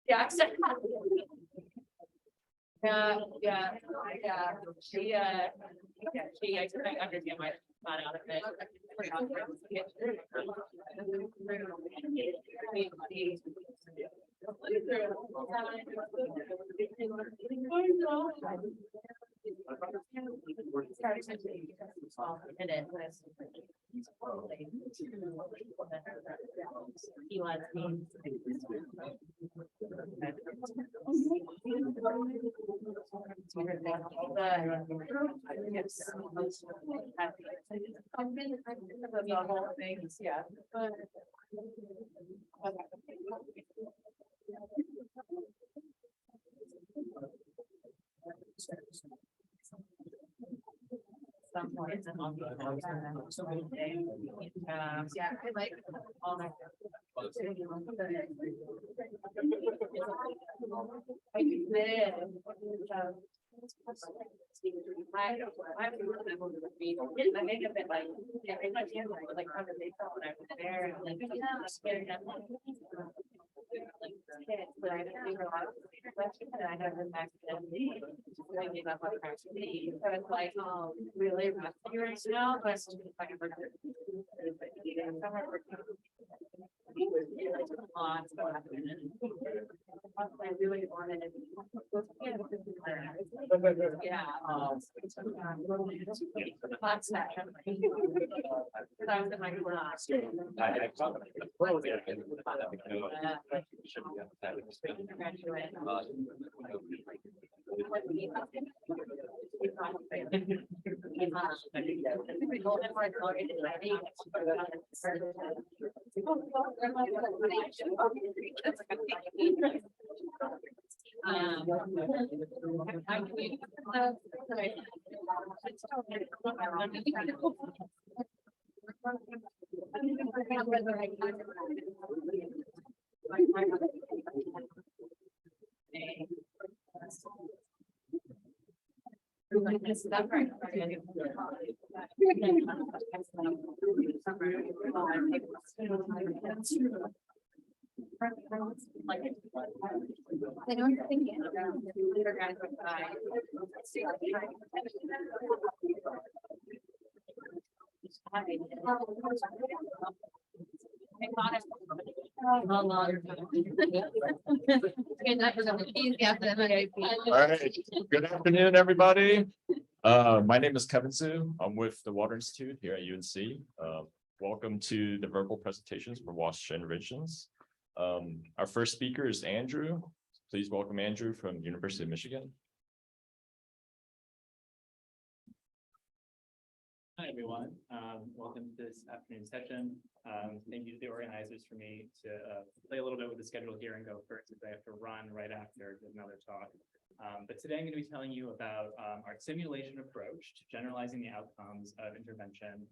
Yeah, yeah. She, I understand my thought out of it. Yeah. Some points and yeah, I like all that. I make a bit like, yeah, I like conversation when I was there, and like, yeah, scared of like kids, but I didn't think a lot of questions, and I had them back to them. I gave up on practically, so it's like, oh, really, you're now, but I really wanted it. Yeah. That's not. I was in my class. I don't think undergrad would buy. All right, good afternoon, everybody. My name is Kevin Su. I'm with the Water Institute here at UNC. Welcome to the verbal presentations for WASH Interventions. Our first speaker is Andrew. Please welcome Andrew from University of Michigan. Hi, everyone. Welcome to this afternoon session. Thank you to the organizers for me to play a little bit with the schedule here and go first, as I have to run right after another talk. But today I'm going to be telling you about our simulation approach to generalizing the outcomes of intervention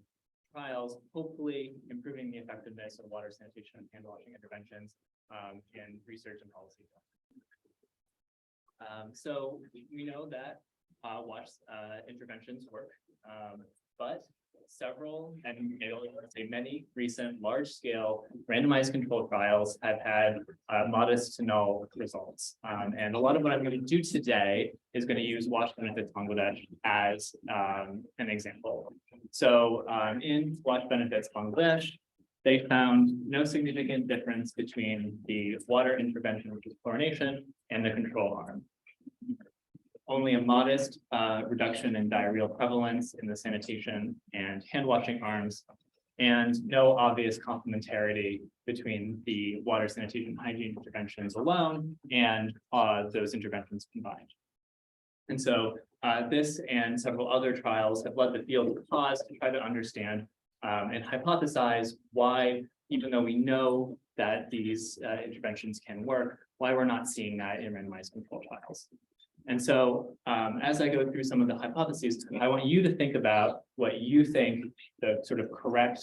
trials, hopefully improving the effectiveness of water sanitation and hand washing interventions in research and policy. So we know that wash interventions work, but several, and say many recent large-scale randomized control trials have had modest to null results. And a lot of what I'm going to do today is going to use WASH Benefits Bangladesh as an example. So in WASH Benefits Bangladesh, they found no significant difference between the water intervention, which is chlorination, and the control arm. Only a modest reduction in diarrheal prevalence in the sanitation and hand washing arms, and no obvious complementarity between the water sanitation hygiene interventions alone and those interventions combined. And so this and several other trials have led the field to pause to try to understand and hypothesize why, even though we know that these interventions can work, why we're not seeing that in randomized control trials. And so as I go through some of the hypotheses, I want you to think about what you think the sort of correct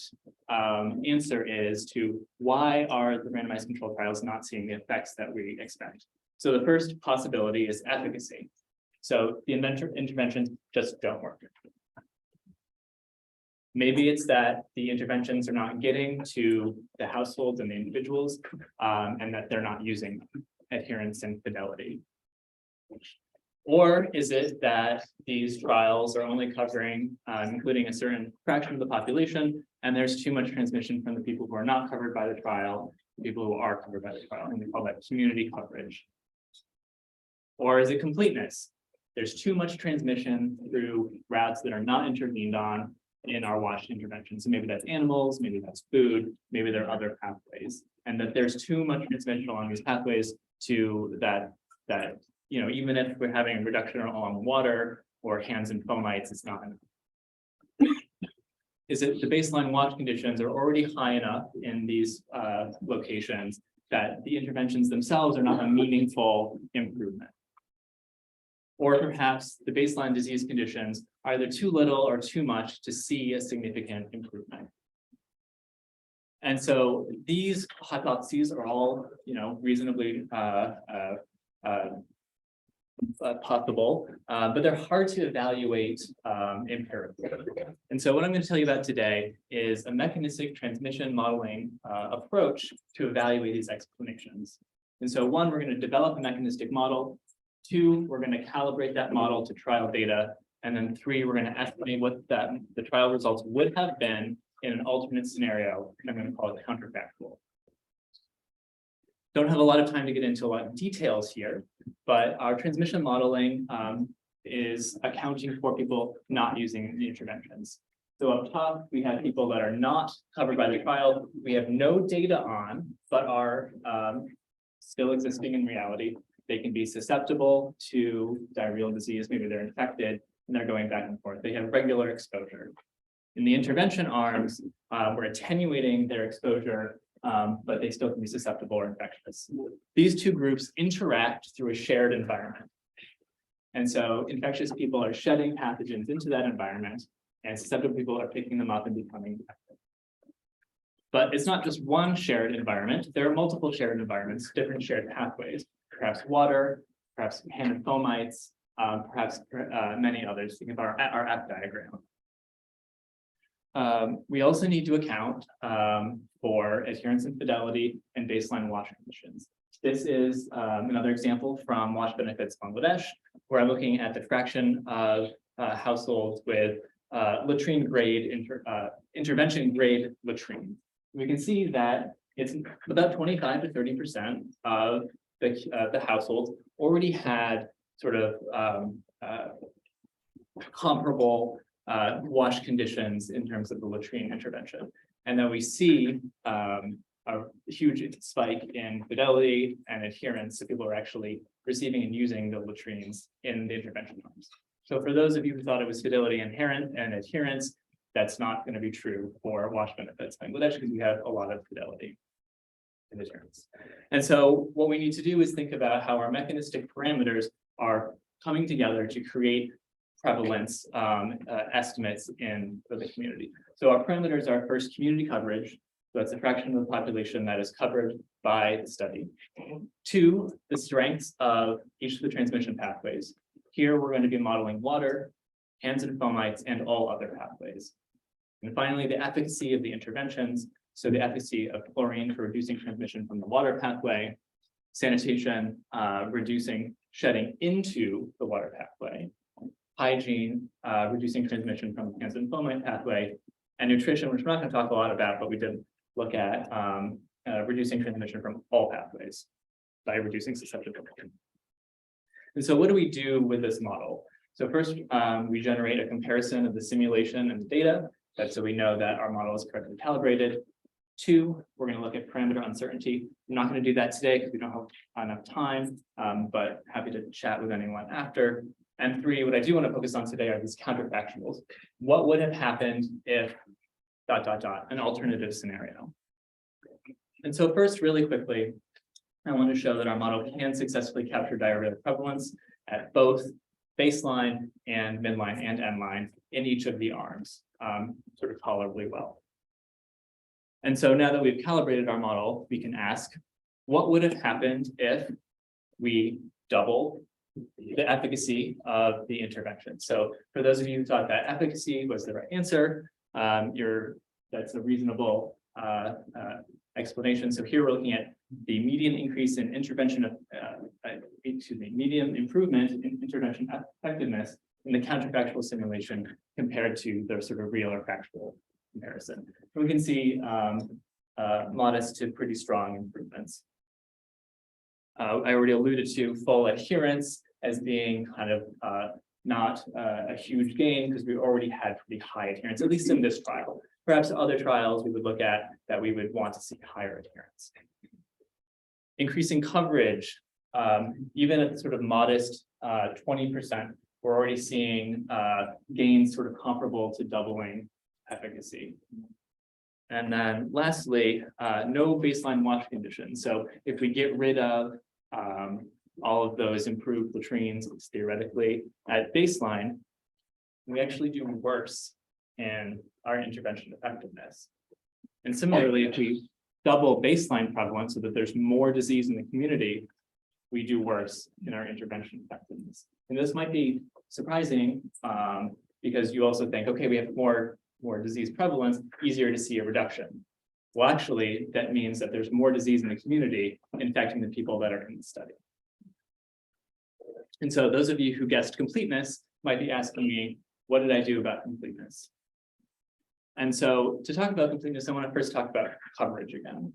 answer is to why are the randomized control trials not seeing the effects that we expect. So the first possibility is efficacy. So the interventions just don't work. Maybe it's that the interventions are not getting to the households and the individuals, and that they're not using adherence and fidelity. Or is it that these trials are only covering, including a certain fraction of the population, and there's too much transmission from the people who are not covered by the trial, to people who are covered by the trial, and we call that community coverage. Or is it completeness? There's too much transmission through routes that are not intervened on in our watched interventions. So maybe that's animals, maybe that's food, maybe there are other pathways, and that there's too much transmission along these pathways to that you know, even if we're having a reduction along water or hands and fomites, it's not enough. Is it the baseline watch conditions are already high enough in these locations that the interventions themselves are not a meaningful improvement? Or perhaps the baseline disease conditions are either too little or too much to see a significant improvement. And so these hypotheses are all, you know, reasonably possible, but they're hard to evaluate empirically. And so what I'm going to tell you about today is a mechanistic transmission modeling approach to evaluate these explanations. And so one, we're going to develop a mechanistic model. Two, we're going to calibrate that model to trial data. And then three, we're going to estimate what the trial results would have been in an alternate scenario. I'm going to call it counterfactual. Don't have a lot of time to get into a lot of details here, but our transmission modeling is accounting for people not using the interventions. So up top, we have people that are not covered by the trial. We have no data on, but are still existing in reality. They can be susceptible to diarrheal disease. Maybe they're infected and they're going back and forth. They have regular exposure. In the intervention arms, we're attenuating their exposure, but they still can be susceptible or infectious. These two groups interact through a shared environment. And so infectious people are shedding pathogens into that environment, and susceptible people are picking them up and becoming infected. But it's not just one shared environment. There are multiple shared environments, different shared pathways, perhaps water, perhaps hand and fomites, perhaps many others. Think of our F diagram. We also need to account for adherence and fidelity and baseline watch conditions. This is another example from Watch Benefits Bangladesh, where I'm looking at the fraction of households with latrine grade, intervention grade latrine. We can see that it's about 25 to 30% of the households already had sort of comparable wash conditions in terms of the latrine intervention. And then we see a huge spike in fidelity and adherence. So people are actually receiving and using the latrines in the intervention arms. So for those of you who thought it was fidelity inherent and adherence, that's not going to be true for Watch Benefits Bangladesh because we have a lot of fidelity and adherence. And so what we need to do is think about how our mechanistic parameters are coming together to create prevalence estimates for the community. So our parameters are first community coverage. So that's the fraction of the population that is covered by the study. Two, the strengths of each of the transmission pathways. Here we're going to be modeling water, hands and fomites, and all other pathways. And finally, the efficacy of the interventions. So the efficacy of chlorine for reducing transmission from the water pathway, sanitation, reducing shedding into the water pathway, hygiene, reducing transmission from the hands and fomite pathway, and nutrition, which we're not going to talk a lot about, but we did look at reducing transmission from all pathways by reducing susceptibility. And so what do we do with this model? So first, we generate a comparison of the simulation and the data, so we know that our model is correctly calibrated. Two, we're going to look at parameter uncertainty. I'm not going to do that today because we don't have enough time, but happy to chat with anyone after. And three, what I do want to focus on today are these counterfactuals. What would have happened if ... an alternative scenario. And so first, really quickly, I want to show that our model can successfully capture diarrheal prevalence at both baseline and midline and endline in each of the arms, sort of tolerably well. And so now that we've calibrated our model, we can ask, what would have happened if we double the efficacy of the intervention? So for those of you who thought that efficacy was the right answer, that's a reasonable explanation. So here we're looking at the median increase in median improvement in intervention effectiveness in the counterfactual simulation compared to the sort of real or factual comparison. We can see modest to pretty strong improvements. I already alluded to full adherence as being kind of not a huge gain because we already had pretty high adherence, at least in this trial. Perhaps other trials we would look at that we would want to see higher adherence. Increasing coverage, even at sort of modest 20%, we're already seeing gains sort of comparable to doubling efficacy. And then lastly, no baseline wash conditions. So if we get rid of all of those improved latrines, theoretically, at baseline, we actually do worse in our intervention effectiveness. And similarly, if we double baseline prevalence so that there's more disease in the community, we do worse in our intervention effectiveness. And this might be surprising because you also think, okay, we have more disease prevalence, easier to see a reduction. Well, actually, that means that there's more disease in the community infecting the people that are in the study. And so those of you who guessed completeness might be asking me, what did I do about completeness? And so to talk about completeness, I want to first talk about coverage again.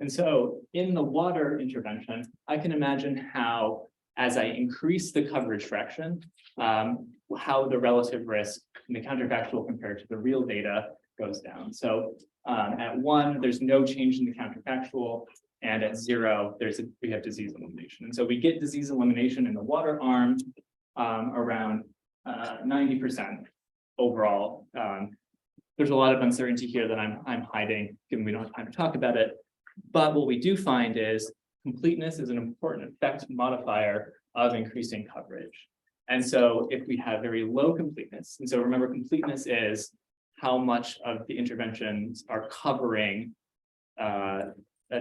And so in the water intervention, I can imagine how, as I increase the coverage fraction, how the relative risk in the counterfactual compared to the real data goes down. So at 1, there's no change in the counterfactual, and at 0, we have disease elimination. And so we get disease elimination in the water arm around 90% overall. There's a lot of uncertainty here that I'm hiding, given we don't have time to talk about it. But what we do find is completeness is an important effect modifier of increasing coverage. And so if we have very low completeness, and so remember, completeness is how much of the interventions are covering a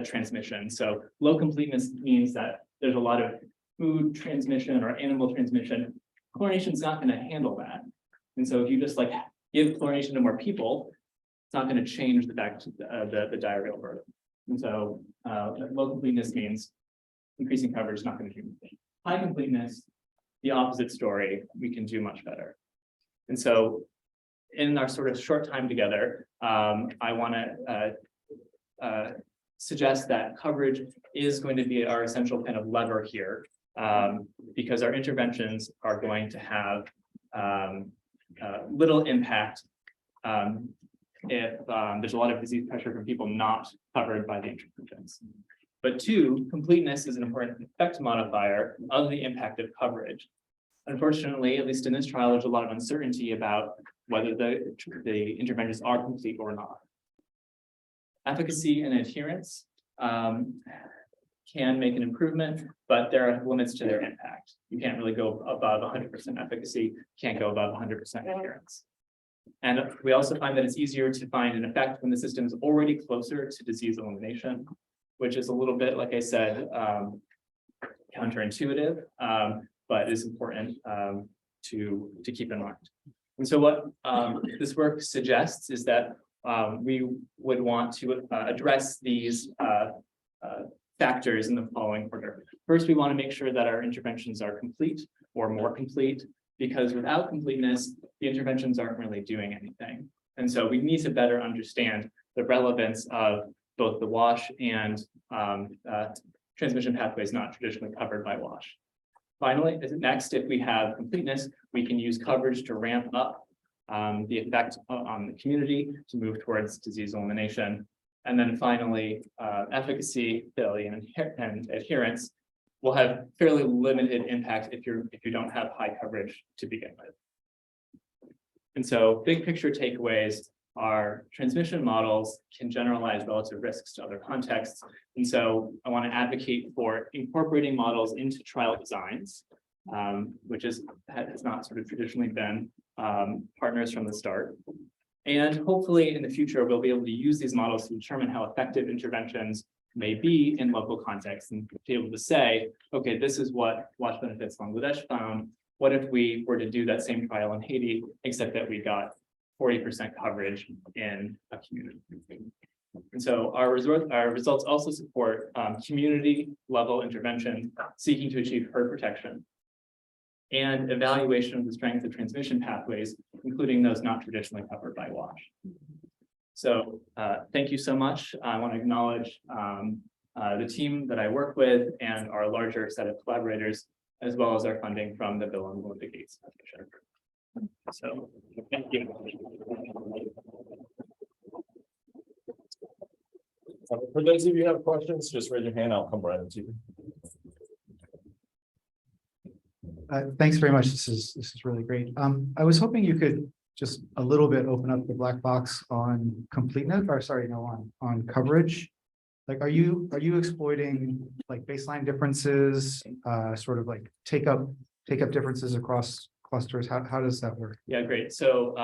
transmission. So low completeness means that there's a lot of food transmission or animal transmission. Chlorination is not going to handle that. And so if you just give chlorination to more people, it's not going to change the diarrheal burden. And so low completeness means increasing coverage is not going to do anything. High completeness, the opposite story, we can do much better. And so in our sort of short time together, I want to suggest that coverage is going to be our essential kind of lever here, because our interventions are going to have little impact if there's a lot of disease pressure from people not covered by the interventions. But 2, completeness is an important effect modifier of the impact of coverage. Unfortunately, at least in this trial, there's a lot of uncertainty about whether the interventions are complete or not. Efficacy and adherence can make an improvement, but there are limits to their impact. You can't really go above 100% efficacy, can't go above 100% adherence. And we also find that it's easier to find an effect when the system is already closer to disease elimination, which is a little bit, like I said, counterintuitive, but is important to keep in mind. And so what this work suggests is that we would want to address these factors in the following order. First, we want to make sure that our interventions are complete or more complete, because without completeness, the interventions aren't really doing anything. And so we need to better understand the relevance of both the WASH and transmission pathways not traditionally covered by WASH. Finally, next, if we have completeness, we can use coverage to ramp up the effect on the community to move towards disease elimination. And then finally, efficacy, failure, and adherence will have fairly limited impact if you don't have high coverage to begin with. And so big picture takeaways are transmission models can generalize relative risks to other contexts. And so I want to advocate for incorporating models into trial designs which has not sort of traditionally been partners from the start. And hopefully in the future, we'll be able to use these models to determine how effective interventions may be in local contexts and be able to say, okay, this is what Watch Benefits Bangladesh found. What if we were to do that same trial in Haiti, except that we got 40% coverage in a community? And so our results also support community level intervention seeking to achieve herd protection and evaluation of the strength of transmission pathways, including those not traditionally covered by WASH. So thank you so much. I want to acknowledge the team that I work with and our larger set of collaborators, as well as our funding from the Bill and Melinda Gates Foundation. So thank you. For those of you who have questions, just raise your hand. I'll come right into you. Thanks very much. This is really great. I was hoping you could just a little bit open up the black box on completeness, or sorry, no, on coverage. Like, are you exploiting like baseline differences, sort of like take up differences across clusters? How does that work? Yeah, great. So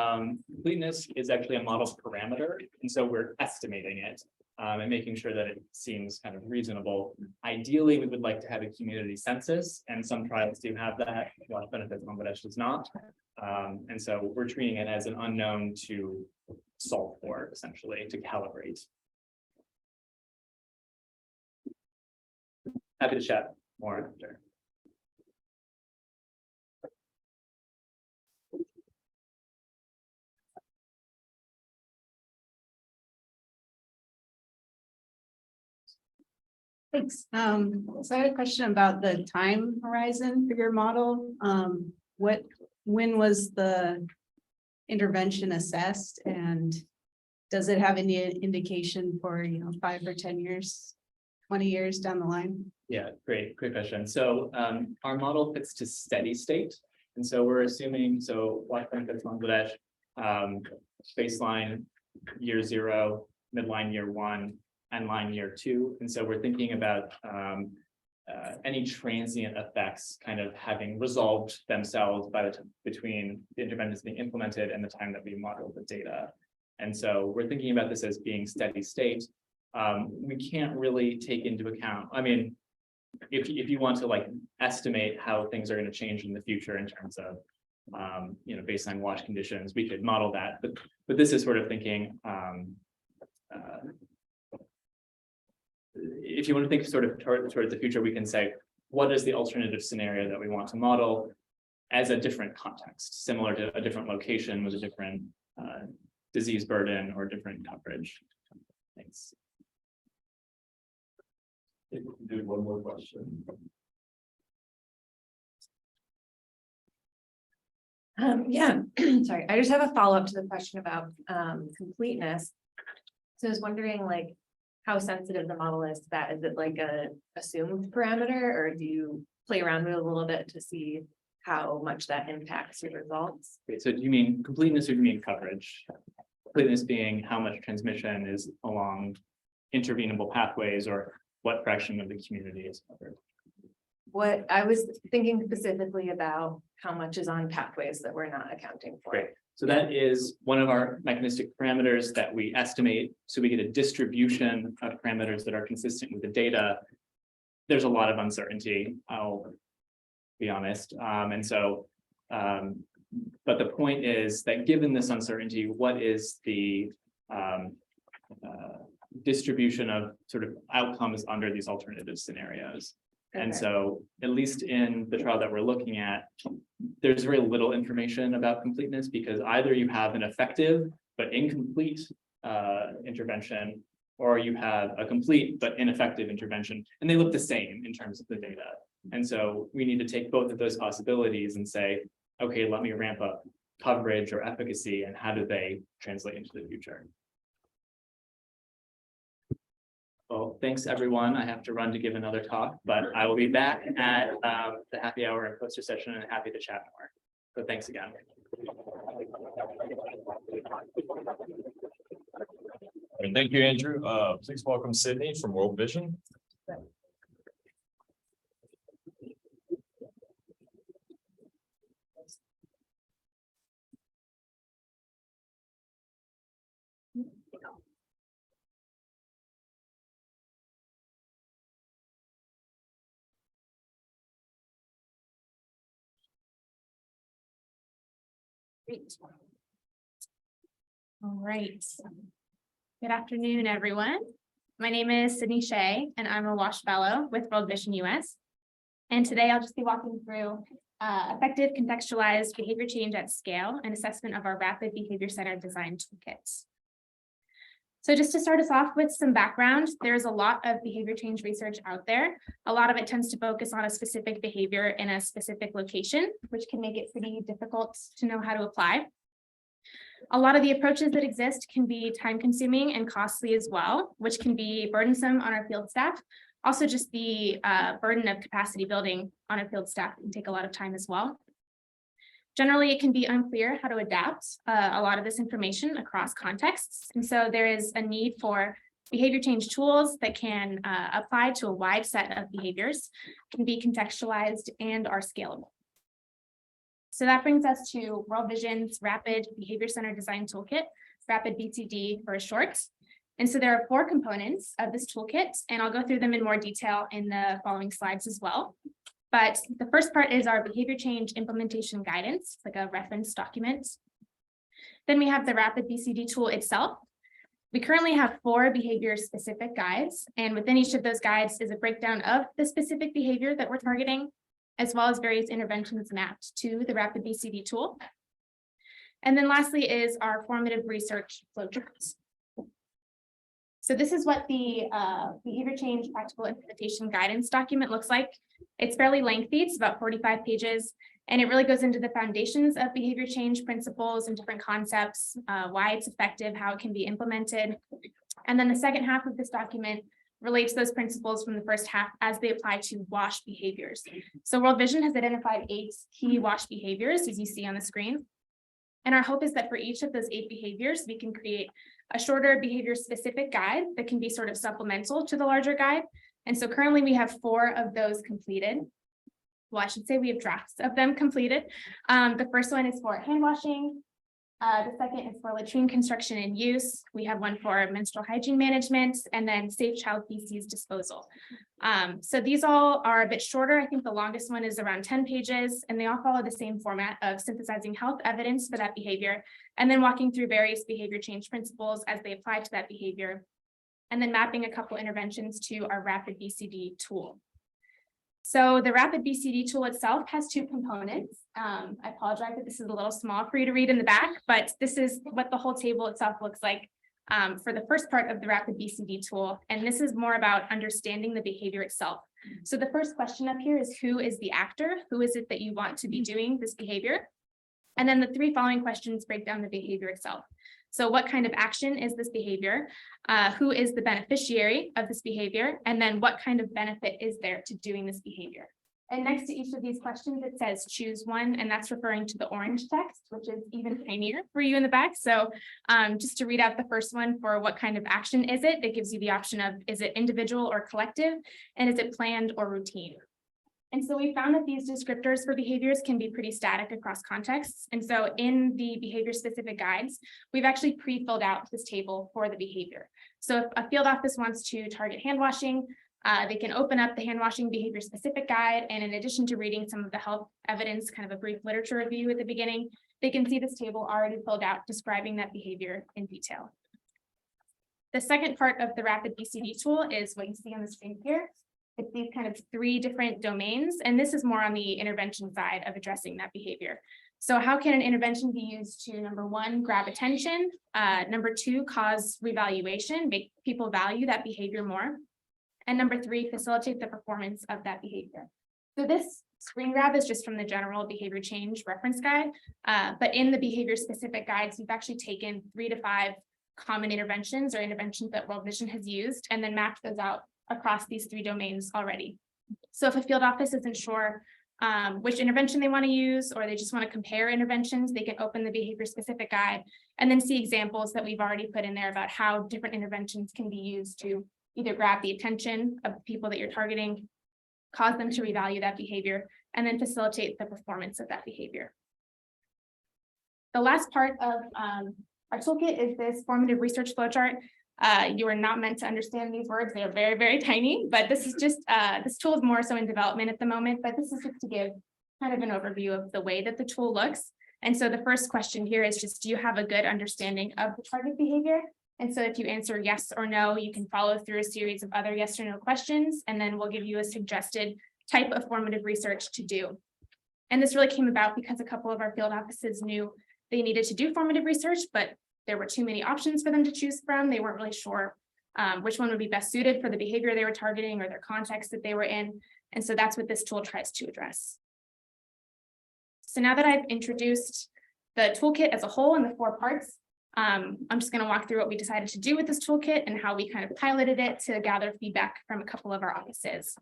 completeness is actually a model parameter, and so we're estimating it. And making sure that it seems kind of reasonable. Ideally, we would like to have a community census, and some trials do have that. Watch Benefits Bangladesh does not. And so we're treating it as an unknown to solve for, essentially, to calibrate. Happy to chat more after. Thanks. So I had a question about the time horizon for your model. When was the intervention assessed, and does it have any indication for 5 or 10 years, 20 years down the line? Yeah, great question. So our model fits to steady state, and so we're assuming Watch Benefits Bangladesh baseline year 0, midline year 1. And line year 2. And so we're thinking about any transient effects kind of having resolved themselves by the time between the interventions being implemented and the time that we model the data. And so we're thinking about this as being steady state. We can't really take into account, I mean, if you want to like estimate how things are going to change in the future in terms of baseline wash conditions, we could model that. But this is sort of thinking if you want to think sort of toward the future, we can say, what is the alternative scenario that we want to model as a different context, similar to a different location with a different disease burden or different coverage? Thanks. Do one more question. Yeah, sorry, I just have a follow-up to the question about completeness. So I was wondering, like, how sensitive the model is to that. Is it like a assumed parameter, or do you play around with it a little bit to see how much that impacts your results? Okay, so do you mean completeness or do you mean coverage? Completeness being how much transmission is along intervenable pathways, or what fraction of the community is covered? What I was thinking specifically about how much is on pathways that we're not accounting for. Great. So that is one of our mechanistic parameters that we estimate. So we get a distribution of parameters that are consistent with the data. There's a lot of uncertainty, I'll be honest. But the point is that given this uncertainty, what is the distribution of sort of outcomes under these alternative scenarios? And Okay. so, at least in the trial that we're looking at, there's very little information about completeness, because either you have an effective but incomplete intervention, or you have a complete but ineffective intervention, and they look the same in terms of the data. And so we need to take both of those possibilities and say, okay, let me ramp up coverage or efficacy, and how do they translate into the future? Well, thanks everyone. I have to run to give another talk, but I will be back at the happy hour and poster session, and happy to chat more. So thanks again. Thank you, Andrew. Please welcome Sydney from World Vision. Great. All right. Good afternoon, everyone. My name is Sydney Shea, and I'm a WASH Fellow with World Vision US. And today I'll just be walking through effective contextualized behavior change at scale and assessment of our rapid behavior centered design toolkits. So just to start us off with some background, there's a lot of behavior change research out there. A lot of it tends to focus on a specific behavior in a specific location, which can make it pretty difficult to know how to apply. A lot of the approaches that exist can be time consuming and costly as well, which can be burdensome on our field staff. Also, just the burden of capacity building on our field staff can take a lot of time as well. Generally, it can be unclear how to adapt a lot of this information across contexts. And so there is a need for behavior change tools that can apply to a wide set of behaviors, can be contextualized and are scalable. So that brings us to World Vision's Rapid Behavior Centered Design Toolkit, Rapid BCD for short. And so there are 4 components of this toolkit, and I'll go through them in more detail in the following slides as well. But the first part is our behavior change implementation guidance, like a reference document. Then we have the Rapid BCD tool itself. We currently have 4 behavior specific guides, and within each of those guides is a breakdown of the specific behavior that we're targeting, as well as various interventions mapped to the Rapid BCD tool. And then lastly is our formative research flowcharts. So this is what the behavior change practical implementation guidance document looks like. It's fairly lengthy, it's about 45 pages, and it really goes into the foundations of behavior change principles and different concepts, why it's effective, how it can be implemented. And then the second half of this document relates those principles from the first half as they apply to WASH behaviors. So World Vision has identified 8 key WASH behaviors, as you see on the screen. And our hope is that for each of those 8 behaviors, we can create a shorter behavior specific guide that can be sort of supplemental to the larger guide. And so currently we have 4 of those completed. Well, I should say we have drafts of them completed. The first one is for hand washing. The second is for latrine construction and use. We have one for menstrual hygiene management, and then safe child feces disposal. So these all are a bit shorter. I think the longest one is around 10 pages, and they all follow the same format of synthesizing health evidence for that behavior, and then walking through various behavior change principles as they apply to that behavior, and then mapping a couple interventions to our Rapid BCD tool. So the Rapid BCD tool itself has 2 components. I apologize that this is a little small for you to read in the back, but this is what the whole table itself looks like for the first part of the Rapid BCD tool. And this is more about understanding the behavior itself. So the first question up here is, who is the actor? Who is it that you want to be doing this behavior? And then the 3 following questions break down the behavior itself. So what kind of action is this behavior? Who is the beneficiary of this behavior? And then what kind of benefit is there to doing this behavior? And next to each of these questions, it says choose one, and that's referring to the orange text, which is even tinier for you in the back. So just to read out the first one for what kind of action is it, it gives you the option of, is it individual or collective? And is it planned or routine? And so we found that these descriptors for behaviors can be pretty static across contexts. And so in the behavior specific guides, we've actually pre-filled out this table for the behavior. So if a field office wants to target hand washing, they can open up the hand washing behavior specific guide. And in addition to reading some of the health evidence, kind of a brief literature review at the beginning, they can see this table already filled out describing that behavior in detail. The second part of the Rapid BCD tool is what you see on the screen here. It's these kind of 3 different domains, and this is more on the intervention side of addressing that behavior. So how can an intervention be used to, number 1, grab attention, number 2, cause revaluation, make people value that behavior more, and number 3, facilitate the performance of that behavior. So this screen grab is just from the general behavior change reference guide, but in the behavior specific guides, we've actually taken 3 to 5 common interventions or interventions that World Vision has used, and then mapped those out across these 3 domains already. So if a field office isn't sure which intervention they want to use, or they just want to compare interventions, they can open the behavior specific guide and then see examples that we've already put in there about how different interventions can be used to either grab the attention of the people that you're targeting, cause them to revalue that behavior, and then facilitate the performance of that behavior. The last part of our toolkit is this formative research flowchart. You are not meant to understand these words. They are very, very tiny, but this is just, this tool is more so in development at the moment, but this is just to give kind of an overview of the way that the tool looks. And so the first question here is just, do you have a good understanding of the target behavior? And so if you answer yes or no, you can follow through a series of other yes or no questions, and then we'll give you a suggested type of formative research to do. And this really came about because a couple of our field offices knew they needed to do formative research, but there were too many options for them to choose from. They weren't really sure which one would be best suited for the behavior they were targeting or their context that they were in. And so that's what this tool tries to address. So now that I've introduced the toolkit as a whole in the 4 parts, I'm just going to walk through what we decided to do with this toolkit and how we kind of piloted it to gather feedback from a couple of our offices.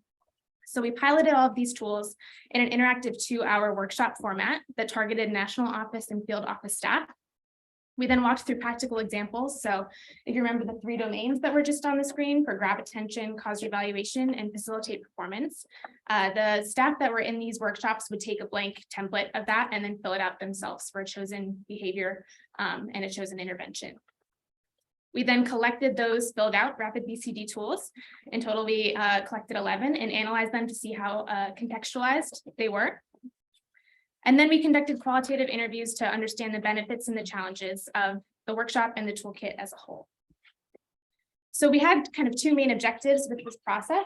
So we piloted all of these tools in an interactive 2-hour workshop format that targeted national office and field office staff. We then walked through practical examples. So if you remember the 3 domains that were just on the screen for grab attention, cause evaluation, and facilitate performance, the staff that were in these workshops would take a blank template of that and then fill it out themselves for a chosen behavior and a chosen intervention. We then collected those filled out rapid BCD tools. In total, we collected 11 and analyzed them to see how contextualized they were. And then we conducted qualitative interviews to understand the benefits and the challenges of the workshop and the toolkit as a whole. So we had kind of 2 main objectives with this process.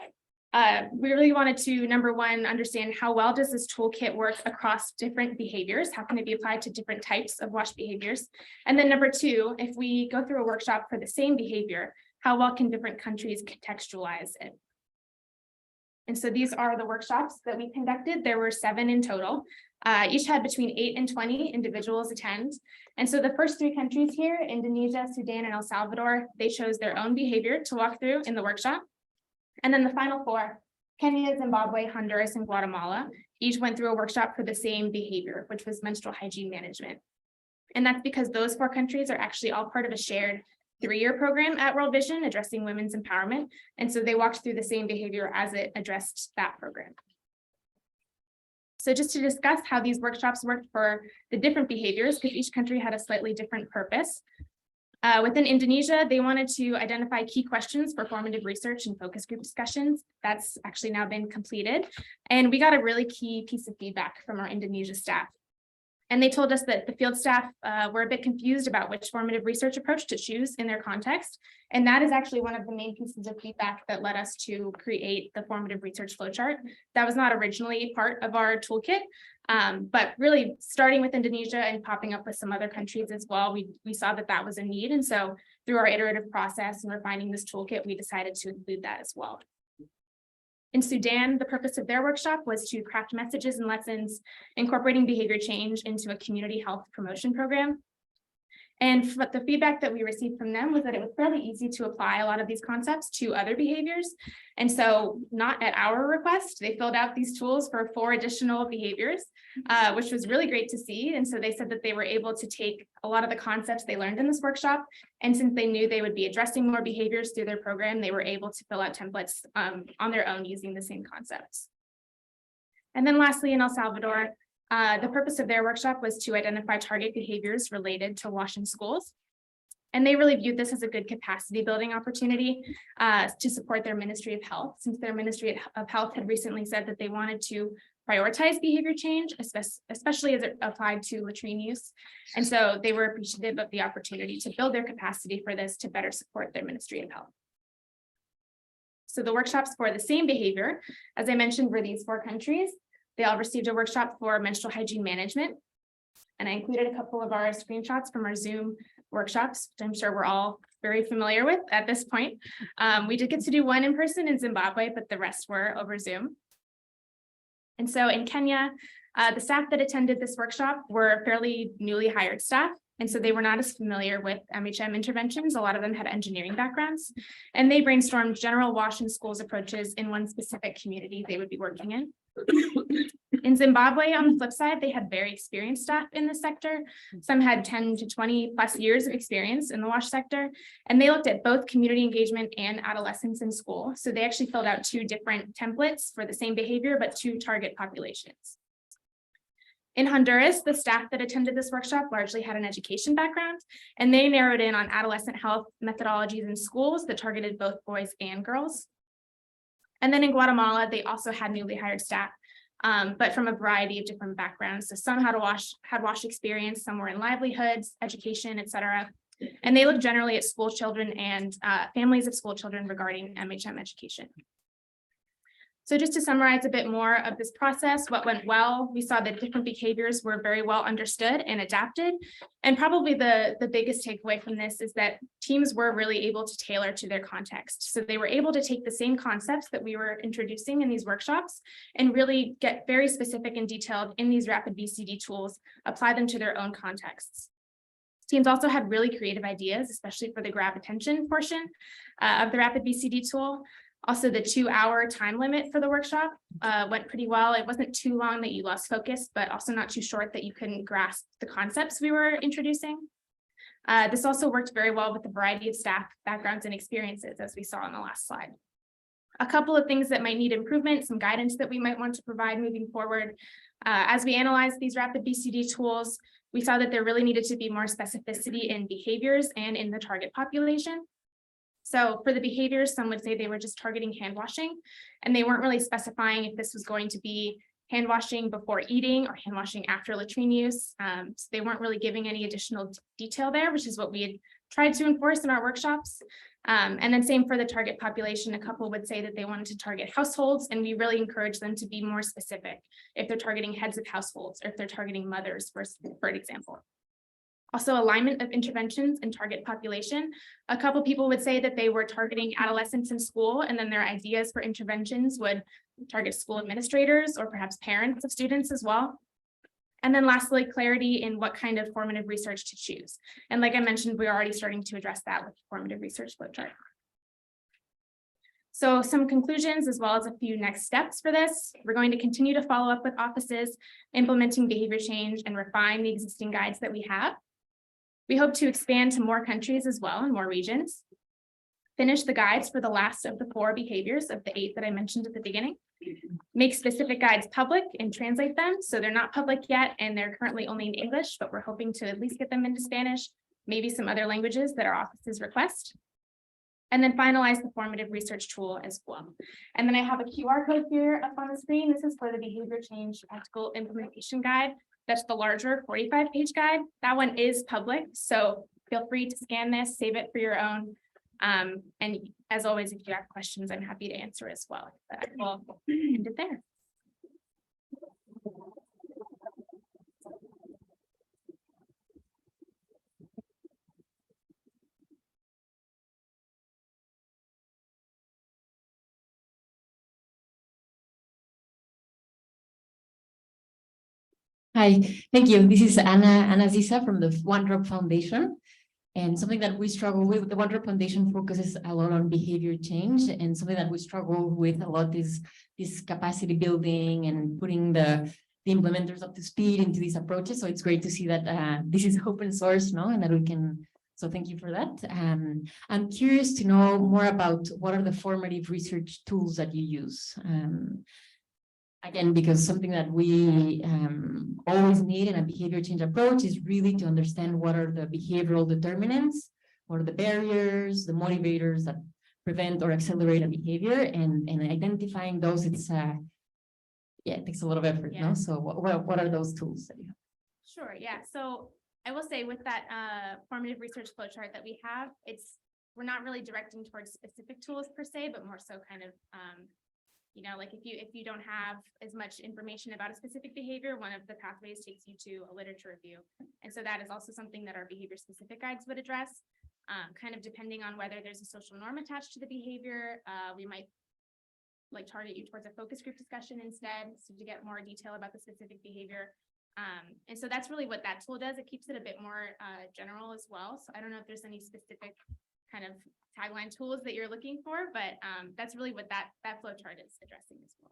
We really wanted to, number one, understand how well does this toolkit work across different behaviors? How can it be applied to different types of WASH behaviors? And then number 2, if we go through a workshop for the same behavior, how well can different countries contextualize it? And so these are the workshops that we conducted. There were 7 in total. Each had between 8 and 20 individuals attend. And so the first 3 countries here, Indonesia, Sudan, and El Salvador, they chose their own behavior to walk through in the workshop. And then the final 4, Kenya, Zimbabwe, Honduras, and Guatemala, each went through a workshop for the same behavior, which was menstrual hygiene management. And that's because those 4 countries are actually all part of a shared 3-year program at World Vision addressing women's empowerment. And so they walked through the same behavior as it addressed that program. So just to discuss how these workshops worked for the different behaviors, because each country had a slightly different purpose. Within Indonesia, they wanted to identify key questions for formative research and focus group discussions. That's actually now been completed. And we got a really key piece of feedback from our Indonesia staff. And they told us that the field staff were a bit confused about which formative research approach to choose in their context. And that is actually one of the main pieces of feedback that led us to create the formative research flowchart. That was not originally part of our toolkit, but really starting with Indonesia and popping up with some other countries as well, we saw that that was a need. And so through our iterative process and refining this toolkit, we decided to include that as well. In Sudan, the purpose of their workshop was to craft messages and lessons incorporating behavior change into a community health promotion program. And the feedback that we received from them was that it was fairly easy to apply a lot of these concepts to other behaviors. And so not at our request, they filled out these tools for 4 additional behaviors, which was really great to see. And so they said that they were able to take a lot of the concepts they learned in this workshop. And since they knew they would be addressing more behaviors through their program, they were able to fill out templates on their own using the same concepts. And then lastly, in El Salvador, the purpose of their workshop was to identify target behaviors related to WASH in schools. And they really viewed this as a good capacity building opportunity to support their Ministry of Health, since their Ministry of Health had recently said that they wanted to prioritize behavior change, especially as it applied to latrine use. And so they were appreciative of the opportunity to build their capacity for this to better support their Ministry of Health. So the workshops for the same behavior, as I mentioned, were these 4 countries. They all received a workshop for menstrual hygiene management. And I included a couple of our screenshots from our Zoom workshops, which I'm sure we're all very familiar with at this point. We did get to do one in person in Zimbabwe, but the rest were over Zoom. And so in Kenya, the staff that attended this workshop were fairly newly hired staff. And so they were not as familiar with MHM interventions. A lot of them had engineering backgrounds, and they brainstormed general WASH in schools approaches in one specific community they would be working in. In Zimbabwe, on the flip side, they had very experienced staff in this sector. Some had 10 to 20 plus years of experience in the WASH sector, and they looked at both community engagement and adolescents in school. So they actually filled out 2 different templates for the same behavior, but 2 target populations. In Honduras, the staff that attended this workshop largely had an education background, and they narrowed in on adolescent health methodologies in schools that targeted both boys and girls. And then in Guatemala, they also had newly hired staff but from a variety of different backgrounds. So some had WASH experience, some were in livelihoods, education, et cetera. And they looked generally at school children and families of school children regarding MHM education. So just to summarize a bit more of this process, what went well, we saw that different behaviors were very well understood and adapted. And probably the biggest takeaway from this is that teams were really able to tailor to their context. So they were able to take the same concepts that we were introducing in these workshops and really get very specific and detailed in these rapid BCD tools, apply them to their own contexts. Teams also had really creative ideas, especially for the grab attention portion of the rapid BCD tool. Also, the 2-hour time limit for the workshop went pretty well. It wasn't too long that you lost focus, but also not too short that you couldn't grasp the concepts we were introducing. This also worked very well with the variety of staff backgrounds and experiences, as we saw on the last slide. A couple of things that might need improvement, some guidance that we might want to provide moving forward. As we analyze these rapid BCD tools, we saw that there really needed to be more specificity in behaviors and in the target population. So for the behaviors, some would say they were just targeting hand washing, and they weren't really specifying if this was going to be hand washing before eating or hand washing after latrine use. So they weren't really giving any additional detail there, which is what we had tried to enforce in our workshops. And then same for the target population. A couple would say that they wanted to target households, and we really encourage them to be more specific if they're targeting heads of households or if they're targeting mothers, for example. Also, alignment of interventions and target population. A couple people would say that they were targeting adolescents in school, and then their ideas for interventions would target school administrators or perhaps parents of students as well. And then lastly, clarity in what kind of formative research to choose. And like I mentioned, we're already starting to address that with the formative research flowchart. So some conclusions as well as a few next steps for this. We're going to continue to follow up with offices implementing behavior change and refine the existing guides that we have. We hope to expand to more countries as well and more regions. Finish the guides for the last of the 4 behaviors of the 8 that I mentioned at the beginning. Make specific guides public and translate them. So they're not public yet and they're currently only in English, but we're hoping to at least get them into Spanish, maybe some other languages that our offices request. And then finalize the formative research tool as well. And then I have a QR code here up on the screen. This is for the behavior change practical implementation guide. That's the larger 45-page guide. That one is public, so feel free to scan this, save it for your own. And as always, if you have questions, I'm happy to answer as well. But I will end it there. Hi, thank you. This is Ana Zisa from the One Drop Foundation. And something that we struggle with, the One Drop Foundation focuses a lot on behavior change, and something that we struggle with a lot is this capacity building and putting the implementers up to speed into these approaches. So it's great to see that this is open source, no, and that we can. So thank you for that. I'm curious to know more about what are the formative research tools that you use. Again, because something that we always need in a behavior change approach is really to understand what are the behavioral determinants, what are the barriers, the motivators that prevent or accelerate a behavior, and identifying those, it's yeah, it takes a lot of effort, Yeah. no? So what are those tools that you have? Sure, yeah. So I will say with that formative research flowchart that we have, we're not really directing towards specific tools per se, but more so kind of you know, like if you don't have as much information about a specific behavior, one of the pathways takes you to a literature review. And so that is also something that our behavior specific guides would address. Kind of depending on whether there's a social norm attached to the behavior, we might like target you towards a focus group discussion instead, so to get more detail about the specific behavior. And so that's really what that tool does. It keeps it a bit more general as well. So I don't know if there's any specific kind of tagline tools that you're looking for, but that's really what that flow chart is addressing as well.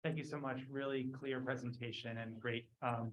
Thank you so much. Really clear presentation and great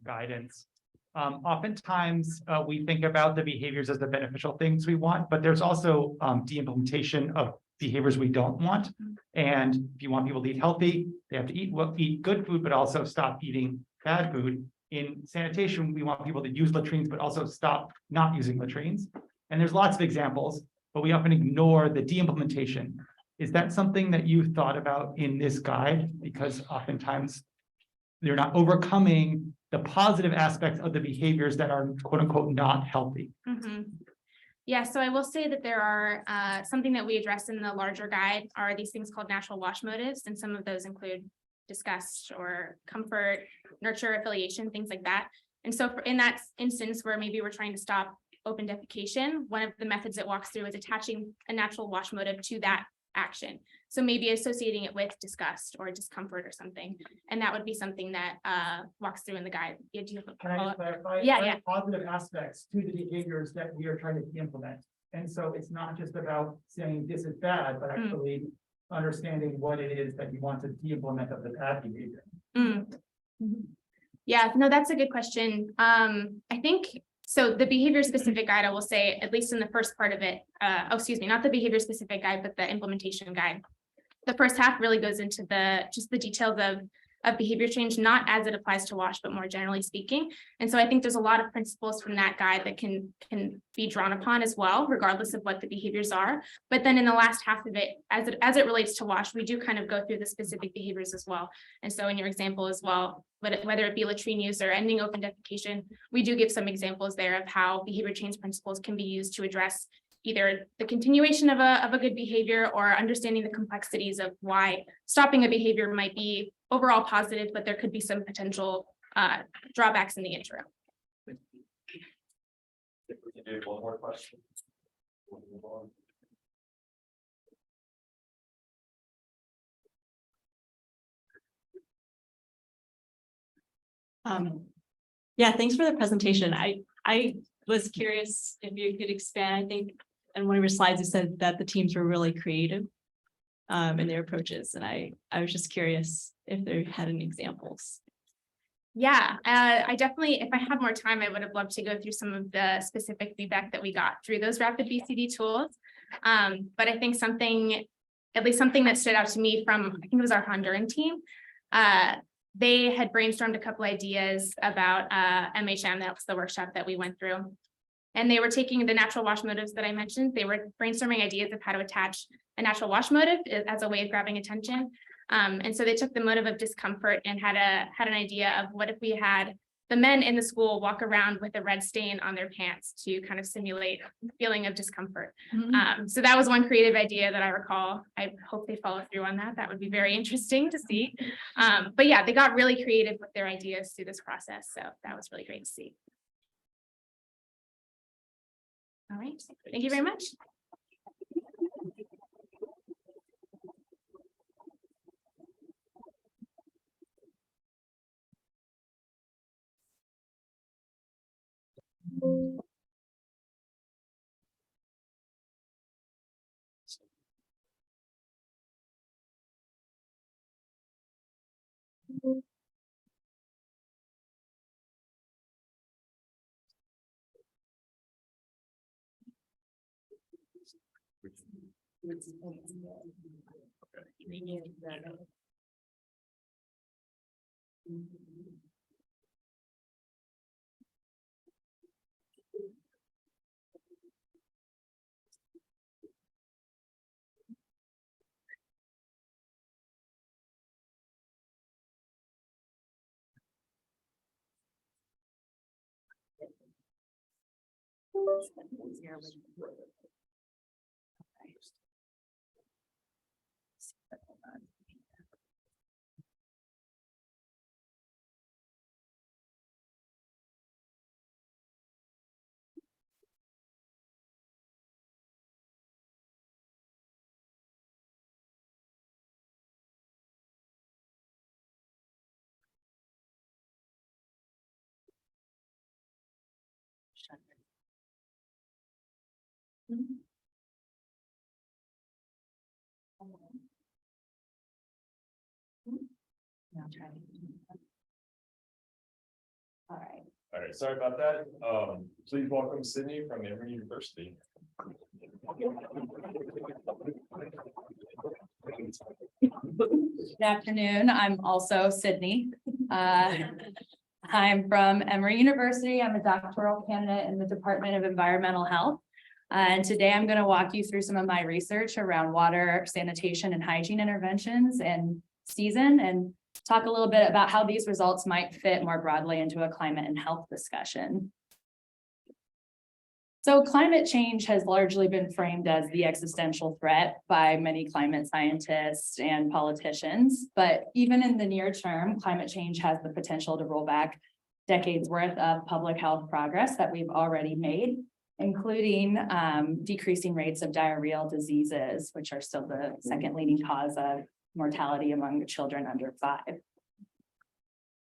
guidance. Oftentimes, we think about the behaviors as the beneficial things we want, but there's also de-implementation of behaviors we don't want. And if you want people to eat healthy, they have to eat good food, but also stop eating bad food. in sanitation, we want people to use latrines, but also stop not using latrines. And there's lots of examples, but we often ignore the de-implementation. Is that something that you thought about in this guide? Because oftentimes they're not overcoming the positive aspects of the behaviors that are quote unquote not healthy. Mhm. Yeah, so I will say that there are, something that we address in the larger guide are these things called natural wash motives, and some of those include disgust or comfort, nurture, affiliation, things like that. And so in that instance where maybe we're trying to stop open defecation, one of the methods it walks through is attaching a natural wash motive to that action. So maybe associating it with disgust or discomfort or something. And that would be something that walks through in the guide. Yeah, do you have a Can I follow-up? just clarify? Yeah, There are yeah. Positive aspects to the behaviors that we are trying to implement. And so it's not just about saying this is bad, but actually understanding what it is that you want to de-implement of the bad behavior. Yeah, no, that's a good question. I think, so the behavior specific guide, I will say, at least in the first part of it, excuse me, not the behavior specific guide, but the implementation guide. The first half really goes into just the details of behavior change, not as it applies to WASH, but more generally speaking. And so I think there's a lot of principles from that guide that can be drawn upon as well, regardless of what the behaviors are. But then in the last half of it, as it relates to WASH, we do kind of go through the specific behaviors as well. And so in your example as well, whether it be latrine use or ending open defecation, we do give some examples there of how behavior change principles can be used to address either the continuation of a good behavior or understanding the complexities of why stopping a behavior might be overall positive, but there could be some potential drawbacks in the interim. If we can do one more question. We'll move on. Yeah, thanks for the presentation. I was curious if you could expand, I think, on one of your slides, you said that the teams were really creative in their approaches, and I was just curious if they had any examples. Yeah, I definitely, if I had more time, I would have loved to go through some of the specific feedback that we got through those rapid BCD tools. But I think at least something that stood out to me from, I think it was our Honduran team. They had brainstormed a couple ideas about MHM. That was the workshop that we went through. And they were taking the natural wash motives that I mentioned. They were brainstorming ideas of how to attach a natural wash motive as a way of grabbing attention. And so they took the motive of discomfort and had an idea of what if we had the men in the school walk around with a red stain on their pants to kind of simulate the feeling of discomfort. So that was one creative idea that I recall. I hope they follow through on that. That would be very interesting to see. But yeah, they got really creative with their ideas through this process. So that was really great to see. All right, thank you very much. All right, sorry about that. Please welcome Sydney from Emory University. Good afternoon. I'm also Sydney. I'm from Emory University. I'm a doctoral candidate in the Department of Environmental Health. And today I'm going to walk you through some of my research around water, sanitation, and hygiene interventions and season, and talk a little bit about how these results might fit more broadly into a climate and health discussion. So climate change has largely been framed as the existential threat by many climate scientists and politicians, but even in the near term, climate change has the potential to roll back decades worth of public health progress that we've already made, including decreasing rates of diarrheal diseases, which are still the second leading cause of mortality among children under 5.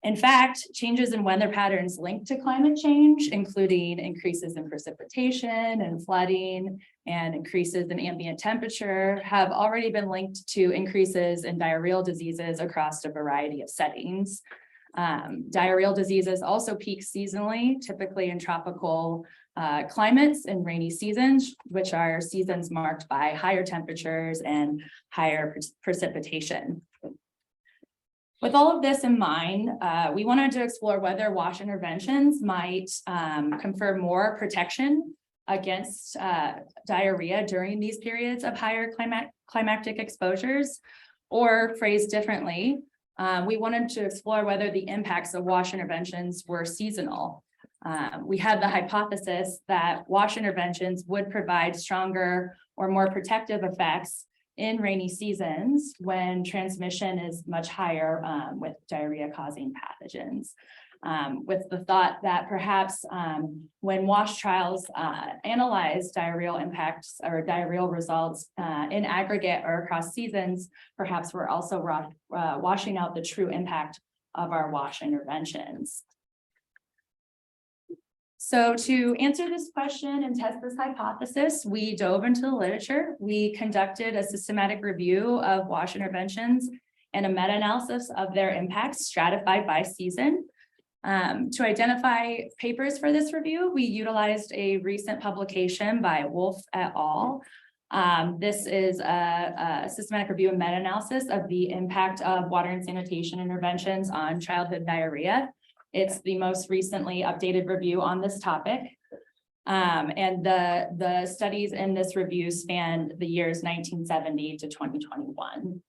In fact, changes in weather patterns linked to climate change, including increases in precipitation and flooding and increases in ambient temperature, have already been linked to increases in diarrheal diseases across a variety of settings. Diarrheal diseases also peak seasonally, typically in tropical climates and rainy seasons, which are seasons marked by higher temperatures and higher precipitation. With all of this in mind, we wanted to explore whether WASH interventions might confer more protection against diarrhea during these periods of higher climactic exposures, or phrased differently, we wanted to explore whether the impacts of WASH interventions were seasonal. We had the hypothesis that WASH interventions would provide stronger or more protective effects in rainy seasons when transmission is much higher with diarrhea causing pathogens. With the thought that perhaps when WASH trials analyze diarrheal impacts or diarrheal results in aggregate or across seasons, perhaps we're also washing out the true impact of our WASH interventions. So to answer this question and test this hypothesis, we dove into the literature. We conducted a systematic review of WASH interventions and a meta-analysis of their impacts stratified by season. To identify papers for this review, we utilized a recent publication by Wolf et al. This is a systematic review and meta-analysis of the impact of water and sanitation interventions on childhood diarrhea. It's the most recently updated review on this topic. And the studies in this review span the years 1970 to 2021.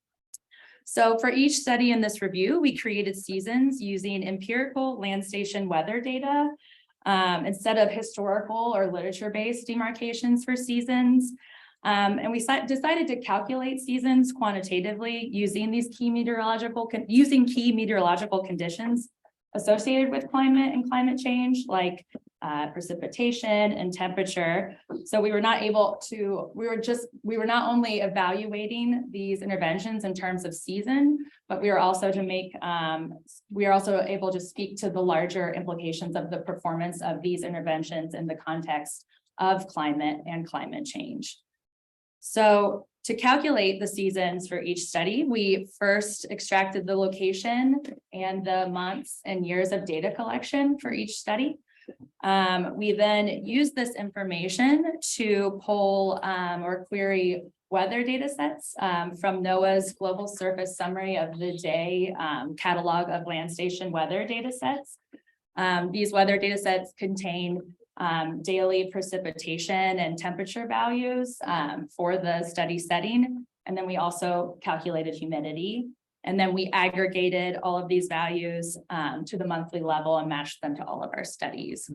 So for each study in this review, we created seasons using empirical land station weather data instead of historical or literature-based demarcations for seasons. And we decided to calculate seasons quantitatively using key meteorological conditions associated with climate and climate change, like precipitation and temperature. So we were not only evaluating these interventions in terms of season, but we were also able to speak to the larger implications of the performance of these interventions in the context of climate and climate change. So to calculate the seasons for each study, we first extracted the location and the months and years of data collection for each study. We then used this information to pull or query weather data sets from NOAA's Global Surface Summary of the Day catalog of land station weather data sets. These weather data sets contain daily precipitation and temperature values for the study setting. And then we also calculated humidity. And then we aggregated all of these values to the monthly level and matched them to all of our studies.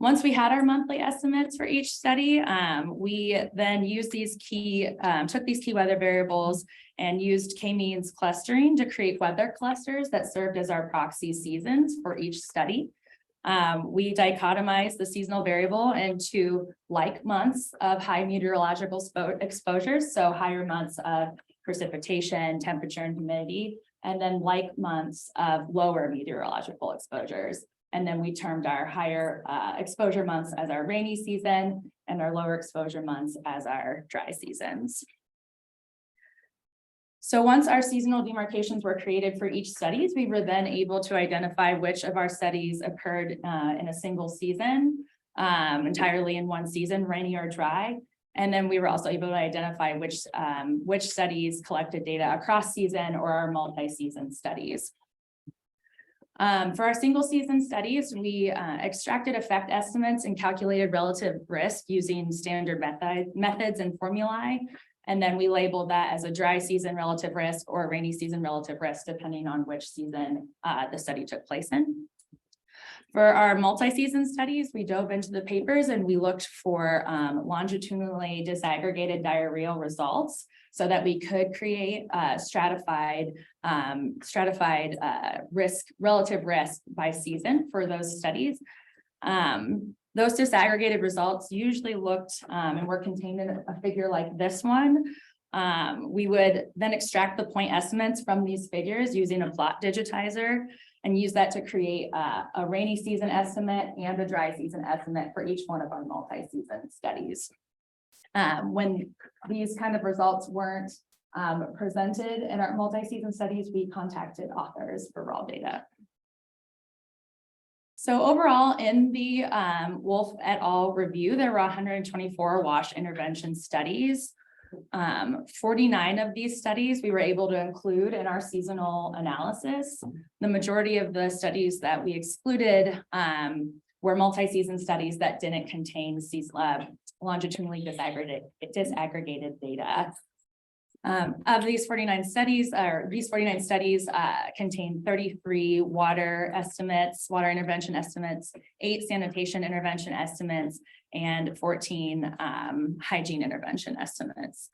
Once we had our monthly estimates for each study, we then used took these key weather variables and used k-means clustering to create weather clusters that served as our proxy seasons for each study. We dichotomized the seasonal variable into like months of high meteorological exposures, so higher months of precipitation, temperature, and humidity, and then like months of lower meteorological exposures. And then we termed our higher exposure months as our rainy season and our lower exposure months as our dry seasons. So once our seasonal demarcations were created for each studies, we were then able to identify which of our studies occurred in a single season, entirely in one season, rainy or dry. And then we were also able to identify which studies collected data across season or our multi-season studies. For our single season studies, we extracted effect estimates and calculated relative risk using standard methods and formulae. And then we labeled that as a dry season relative risk or rainy season relative risk, depending on which season the study took place in. For our multi-season studies, we dove into the papers and we looked for longitudinally disaggregated diarrheal results so that we could create stratified risk, relative risk by season for those studies. Those disaggregated results usually looked and were contained in a figure like this one. We would then extract the point estimates from these figures using a plot digitizer and use that to create a rainy season estimate and a dry season estimate for each one of our multi-season studies. When these kind of results weren't presented in our multi-season studies, we contacted authors for raw data. So overall, in the Wolf et al. Review, there were 124 WASH intervention studies. 49 of these studies we were able to include in our seasonal analysis. The majority of the studies that we excluded were multi-season studies that didn't contain longitudinally disaggregated data. Of these 49 studies, contain 33 water intervention estimates, 8 sanitation intervention estimates, and 14 hygiene intervention estimates.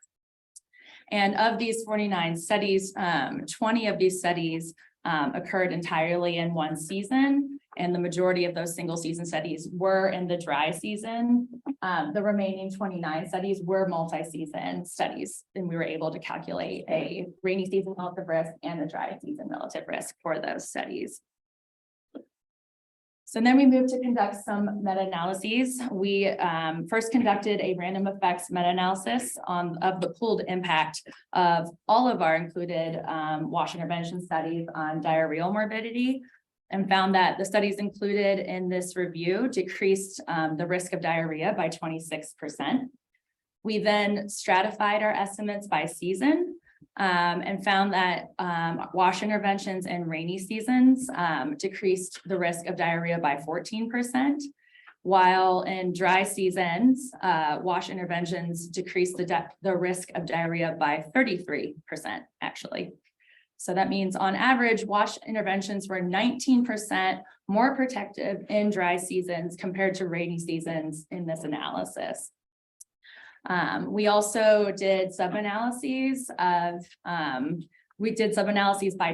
And of these 49 studies, 20 of these studies occurred entirely in one season, and the majority of those single season studies were in the dry season. The remaining 29 studies were multi-season studies, and we were able to calculate a rainy season relative risk and a dry season relative risk for those studies. So then we moved to conduct some meta-analyses. We first conducted a random effects meta-analysis of the pooled impact of all of our included WASH intervention studies on diarrheal morbidity, and found that the studies included in this review decreased the risk of diarrhea by 26%. We then stratified our estimates by season and found that WASH interventions in rainy seasons decreased the risk of diarrhea by 14%, while in dry seasons, WASH interventions decreased the risk of diarrhea by 33%, actually. So that means on average, WASH interventions were 19% more protective in dry seasons compared to rainy seasons in this analysis. We also did sub-analyses of, by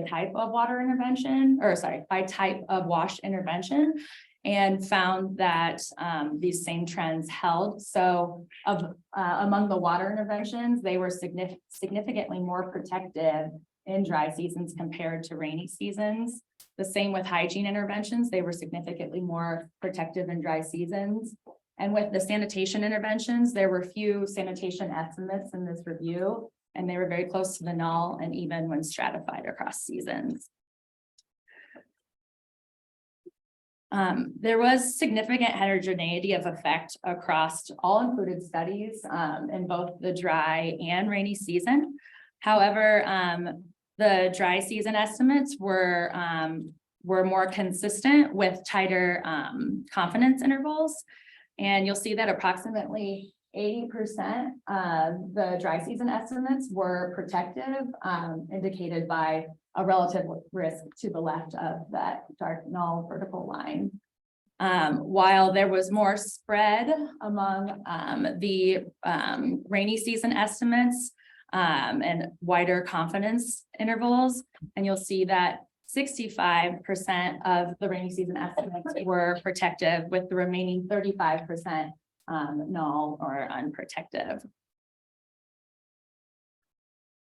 type of water intervention, by type of WASH intervention, and found that these same trends held. So among the water interventions, they were significantly more protective in dry seasons compared to rainy seasons. The same with hygiene interventions, they were significantly more protective in dry seasons. And with the sanitation interventions, there were few sanitation estimates in this review, and they were very close to the null and even when stratified across seasons. There was significant heterogeneity of effect across all included studies in both the dry and rainy season. However, the dry season estimates were more consistent with tighter confidence intervals. And you'll see that approximately 80% of the dry season estimates were protective, indicated by a relative risk to the left of that dark null vertical line. While there was more spread among the rainy season estimates and wider confidence intervals, and you'll see that 65% of the rainy season estimates were protective, with the remaining 35% null or unprotective.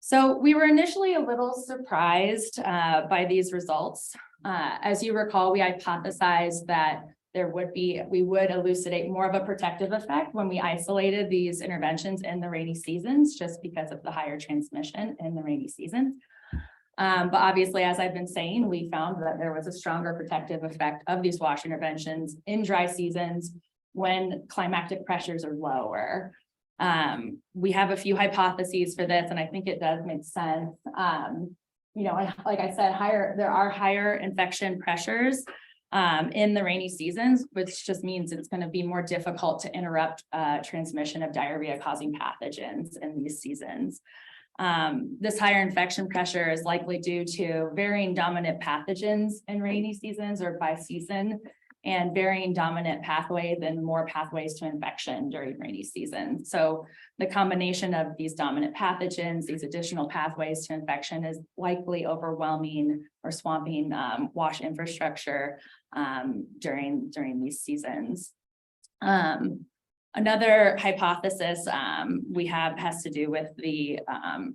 So we were initially a little surprised by these results. As you recall, we hypothesized that we would elucidate more of a protective effect when we isolated these interventions in the rainy seasons, just because of the higher transmission in the rainy seasons. But obviously, as I've been saying, we found that there was a stronger protective effect of these WASH interventions in dry seasons when climactic pressures are lower. We have a few hypotheses for this, and I think it does make sense. you know, and like I said, there are higher infection pressures in the rainy seasons, which just means it's going to be more difficult to interrupt transmission of diarrhea causing pathogens in these seasons. This higher infection pressure is likely due to varying dominant pathogens in rainy seasons or by season, and varying dominant pathways and more pathways to infection during rainy season. So the combination of these dominant pathogens, these additional pathways to infection, is likely overwhelming or swamping wash infrastructure during these seasons. Another hypothesis we have has to do with the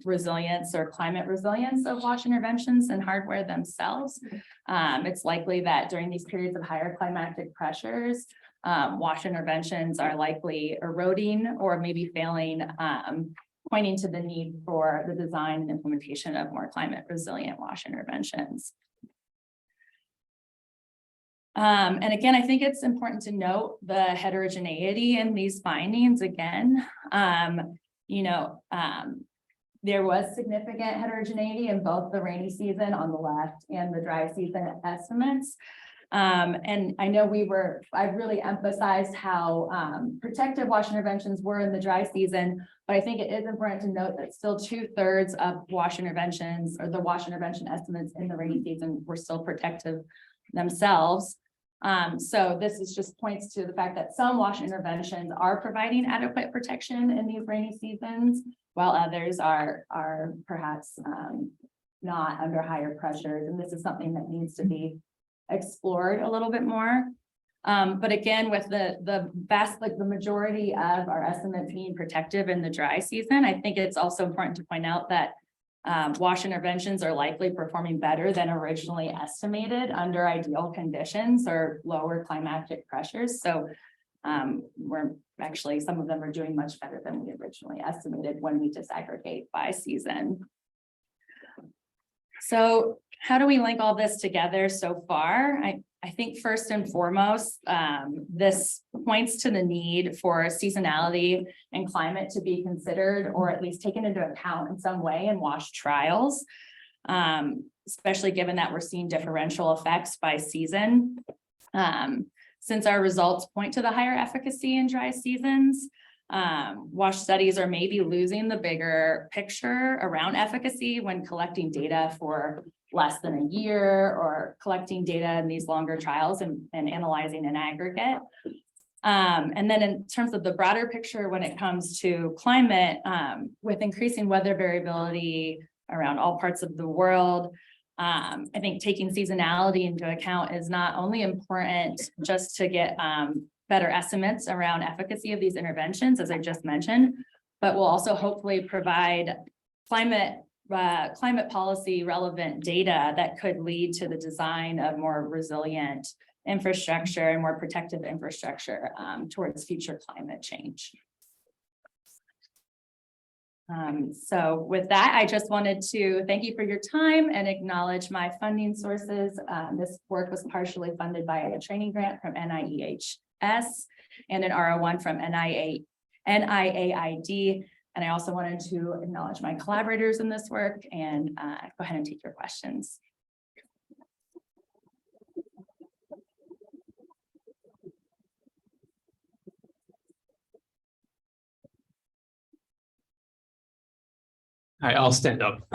resilience or climate resilience of wash interventions and hardware themselves. It's likely that during these periods of higher climatic pressures, wash interventions are likely eroding or maybe failing, pointing to the need for the design and implementation of more climate resilient wash interventions. And again, I think it's important to note the heterogeneity in these findings again. There was significant heterogeneity in both the rainy season on the left and the dry season estimates. And I know I've really emphasized how protective wash interventions were in the dry season, but I think it is important to note that still 2/3 of wash interventions or the wash intervention estimates in the rainy season were still protective themselves. So this is just points to the fact that some wash interventions are providing adequate protection in these rainy seasons, while others are perhaps not under higher pressures. And this is something that needs to be explored a little bit more. But again, with the majority of our estimates being protective in the dry season, I think it's also important to point out that wash interventions are likely performing better than originally estimated under ideal conditions or lower climatic pressures. So some of them are doing much better than we originally estimated when we disaggregate by season. So how do we link all this together so far? I think first and foremost, this points to the need for seasonality and climate to be considered, or at least taken into account in some way in wash trials, especially given that we're seeing differential effects by season. Since our results point to the higher efficacy in dry seasons, wash studies are maybe losing the bigger picture around efficacy when collecting data for less than a year, or collecting data in these longer trials and analyzing in aggregate. And then in terms of the broader picture, when it comes to climate, with increasing weather variability around all parts of the world, I think taking seasonality into account is not only important just to get better estimates around efficacy of these interventions, as I just mentioned, but will also hopefully provide climate policy relevant data that could lead to the design of more resilient infrastructure and more protective infrastructure towards future climate change. So with that, I just wanted to thank you for your time and acknowledge my funding sources. This work was partially funded by a training grant from NIEHS and an R01 from NIAID. And I also wanted to acknowledge my collaborators in this work and go ahead and take your questions. Hi, I'll stand up.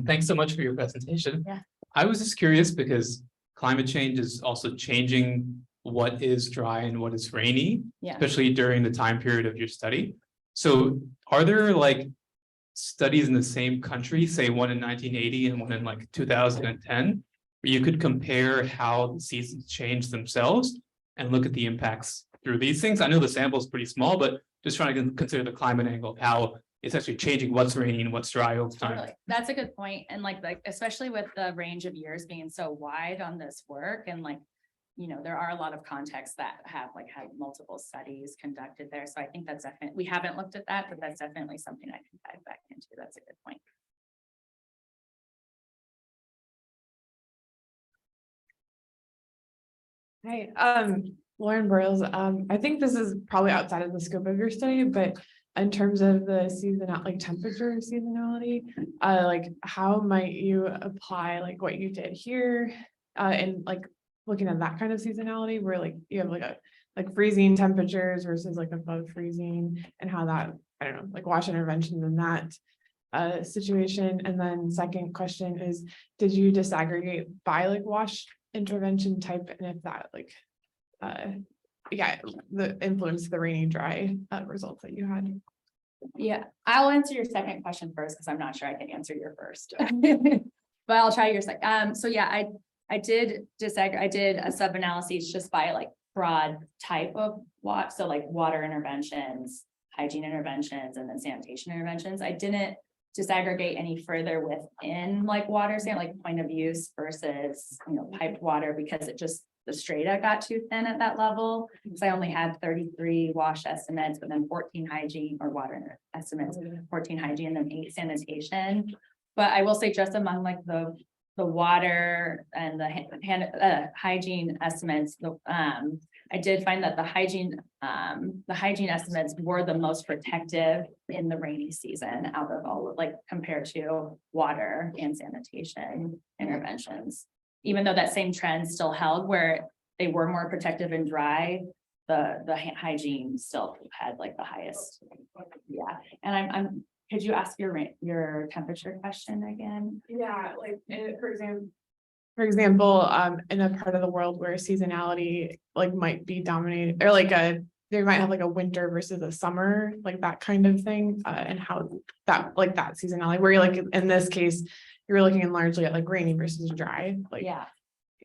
Thanks so much for your presentation. Yeah. I was just curious because climate change is also changing what is dry and what is rainy, especially during the time period of your study. So are there like studies in the same country, say one in 1980 and one in like 2010, where you could compare how the seasons change themselves and look at the impacts through these things? I know the sample is pretty small, but just trying to consider the climate angle of how it's actually changing what's rainy and what's dry over time. Totally. That's a good point. And like especially with the range of years being so wide on this work, and there are a lot of contexts that have had multiple studies conducted there. So I think that's definitely, we haven't looked at that, but that's definitely something I can dive back into. That's a good point. Hi, Lauren Burrows. I think this is probably outside of the scope of your study, but in terms of the seasonal, like temperature seasonality, like how might you apply like what you did here? And like looking at that kind of seasonality where like you have like freezing temperatures versus like above freezing and how that, I don't know, like wash intervention in that situation. And then second question is, did you disaggregate by like wash intervention type and if that like yeah, the influence the rainy dry results that you had? Yeah, I'll answer your second question first because I'm not sure I can answer your first. But I'll try your second. So yeah, I did a sub analysis just by like broad type of what, so like water interventions, hygiene interventions, and then sanitation interventions. I didn't disaggregate any further within like water, say like point of use versus, you know, piped water, because it just, the strata got too thin at that level. So I only had 33 wash estimates, but then 14 hygiene or water estimates, 14 hygiene, and then 8 sanitation. But I will say just among like the water and the hygiene estimates, I did find that the hygiene estimates were the most protective in the rainy season out of all, like compared to water and sanitation interventions. Even though that same trend still held where they were more protective and dry, the hygiene still had like the highest. Yeah, and could you ask your temperature question again? Yeah, like for example, in a part of the world where seasonality like might be dominated, or like they might have like a winter versus a summer, like that kind of thing, and how that like that seasonality where you're like in this case you're looking in largely at like rainy versus dry, like yeah,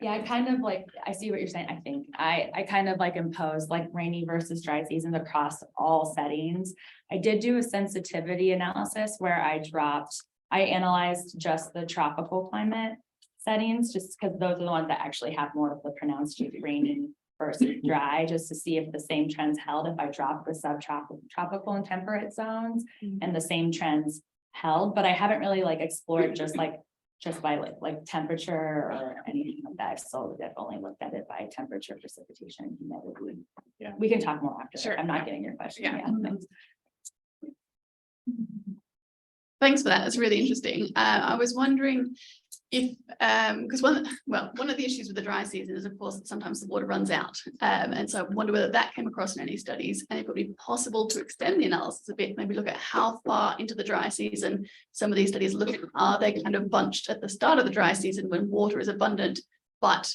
I kind of like, I see what you're saying. I think I kind of like imposed like rainy versus dry seasons across all settings. I did do a sensitivity analysis where I analyzed just the tropical climate settings, just because those are the ones that actually have more of the pronounced rainy versus dry, just to see if the same trends held if I dropped the subtropical and temperate zones, and the same trends held. But I haven't really like explored just by like temperature or anything like that. I've still definitely looked at it by temperature, precipitation, humidity. Yeah. We can talk more after. Sure. I'm not getting your question. Yeah. Thanks for that. That's really interesting. I was wondering if, because one of the issues with the dry season is, of course, that sometimes the water runs out. And so I wonder whether that came across in any studies, and if it would be possible to extend the analysis a bit, maybe look at how far into the dry season some of these studies look at, are they kind of bunched at the start of the dry season when water is abundant, but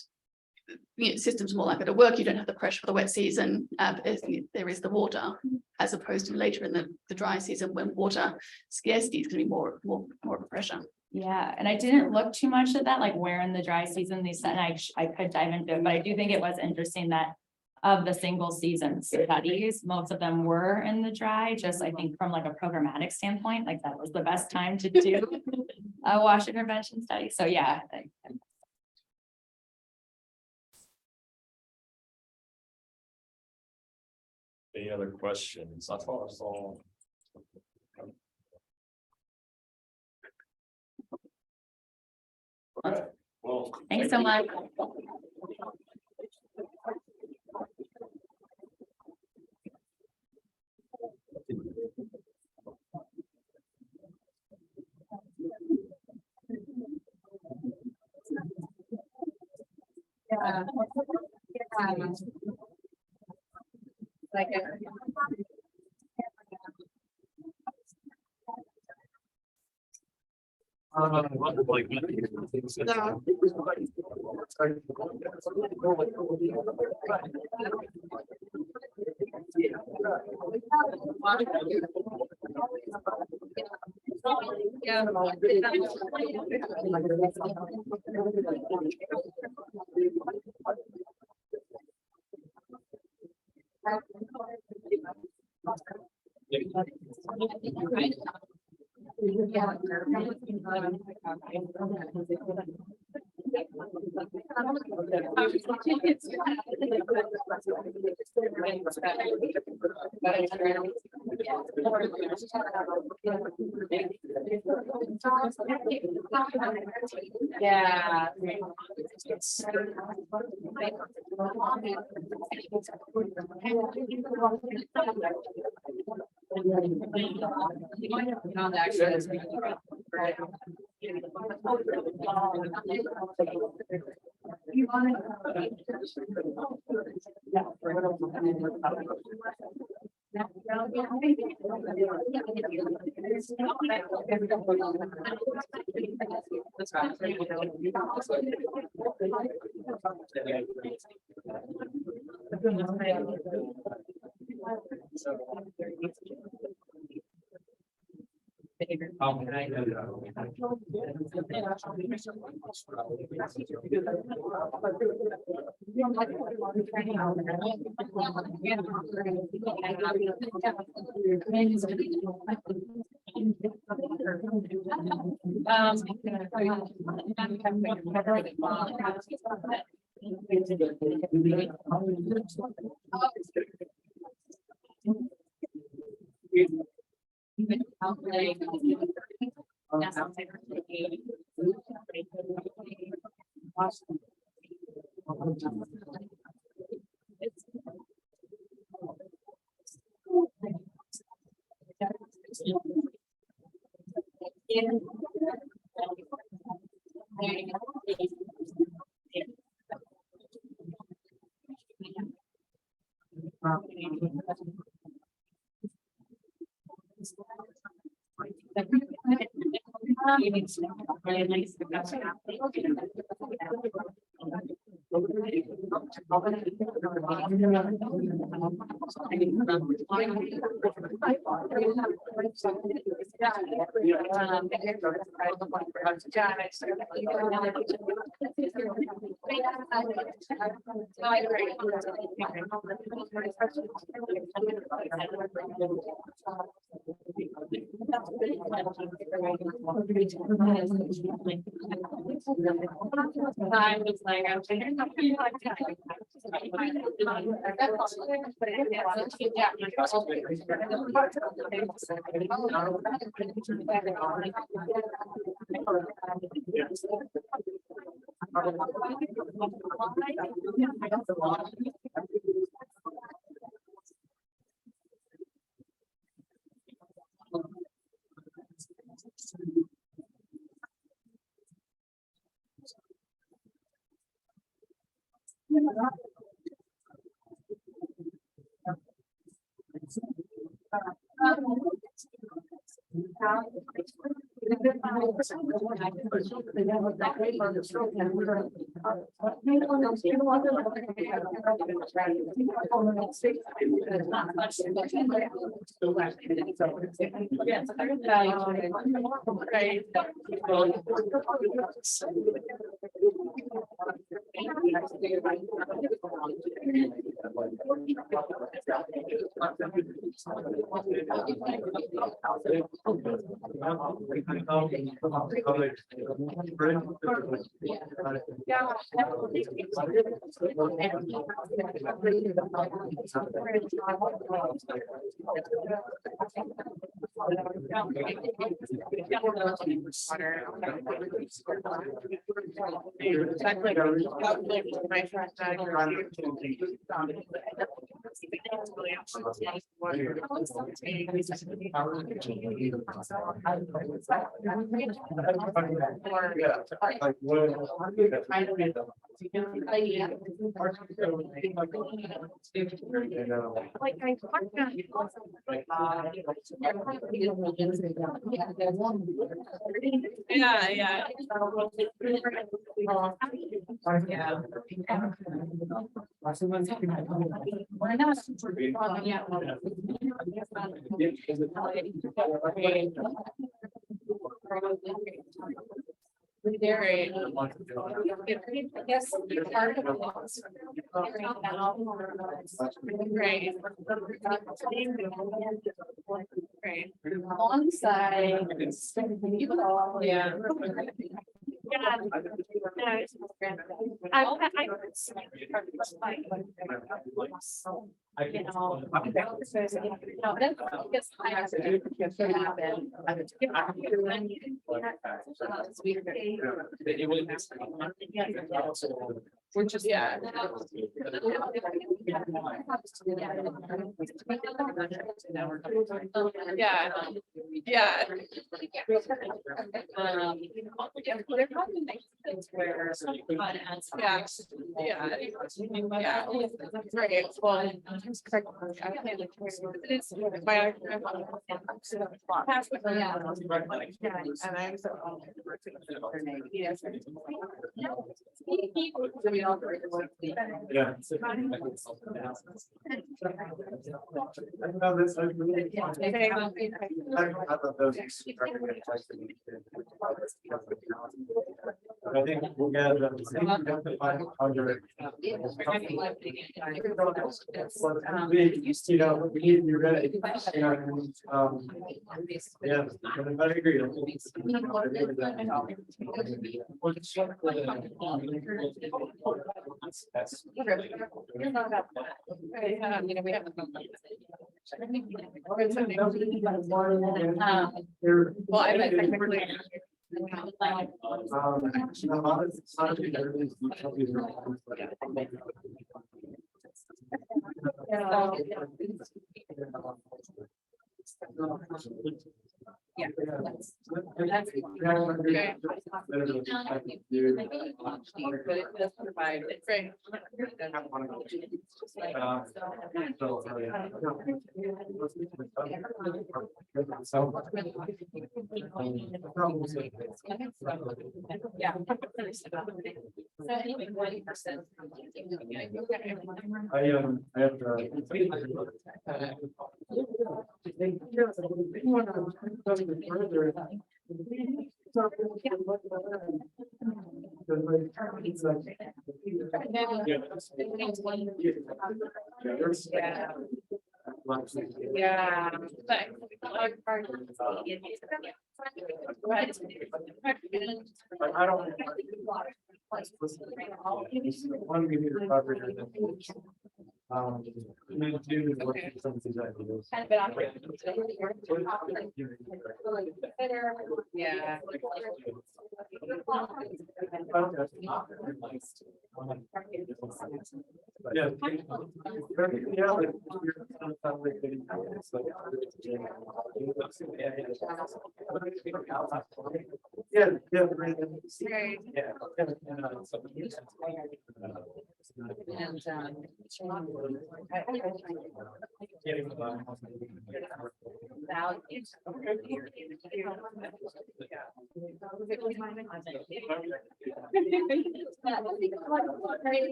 systems more likely to work, you don't have the pressure for the wet season, there is the water, as opposed to later in the dry season when water scarcity is going to be more of a pressure. Yeah, and I didn't look too much at that, like where in the dry season they said, I could dive into it, but I do think it was interesting that of the single season studies, most of them were in the dry, just I think from like a programmatic standpoint, like that was the best time to do a wash intervention study. So yeah. Any other questions? I thought I saw. Okay, well. Thanks so much. Yeah. Like yeah. I was like, I'm thinking. Yeah, yeah. Very. Yes. Part of Great. Great. Alongside. Yeah. You know, that's because I have to do because they happen. We're just, yeah. Yeah. Yeah. There probably makes sense where. Yeah. Yeah. Yeah. Right. Well, I can't look for it. It's my. And I'm so. Yes. Yeah. I think we'll get you know, we need, you're gonna, you know, yeah, I agree. You know, we have. Well, I meant technically. Yeah. Great. Yeah. So anyway, 40%. I have Yeah. But. I don't. One we need to cover. Do what some of these ideas. Yeah. Yeah. Yeah.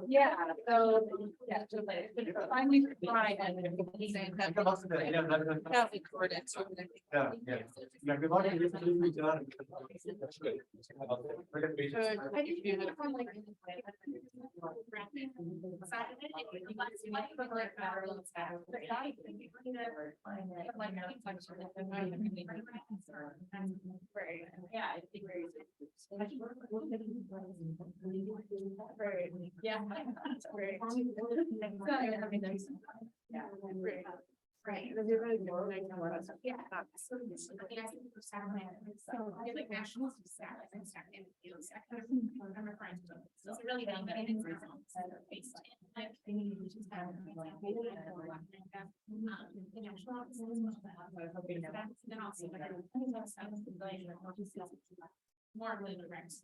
Yeah, so, yeah, so finally try and. That'll be coordinated. Yeah, good luck. That's good. Yeah, I think. Yeah. That's great. Yeah, great. Right. Yeah. So I like national staff and staff in the field sector. I'm referring to. So it's really been results that are based on. They need to just have like. The national offices. Then also. More of the reps.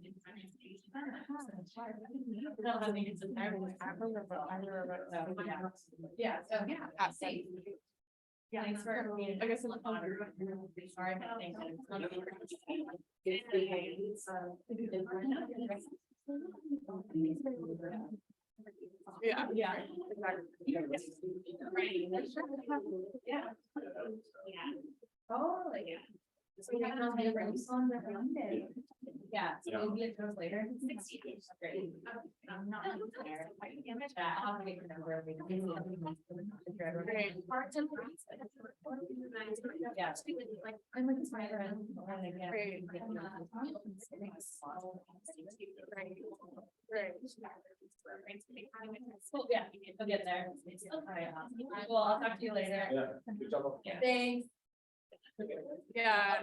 Yeah, so yeah, safe. Yeah, thanks for. I guess. Sorry, but thank you. Yeah. Yeah. Yeah. Yeah. Oh, yeah. So we have no rooms on the Monday. Yeah, so maybe it goes later. 60 days. Great. I'm not there. I can imagine that. I'll make a number of things. Yeah. Like, I'm like this writer and again. Well, yeah, we'll get there. Well, I'll talk to you later. Yeah. Thanks. Yeah.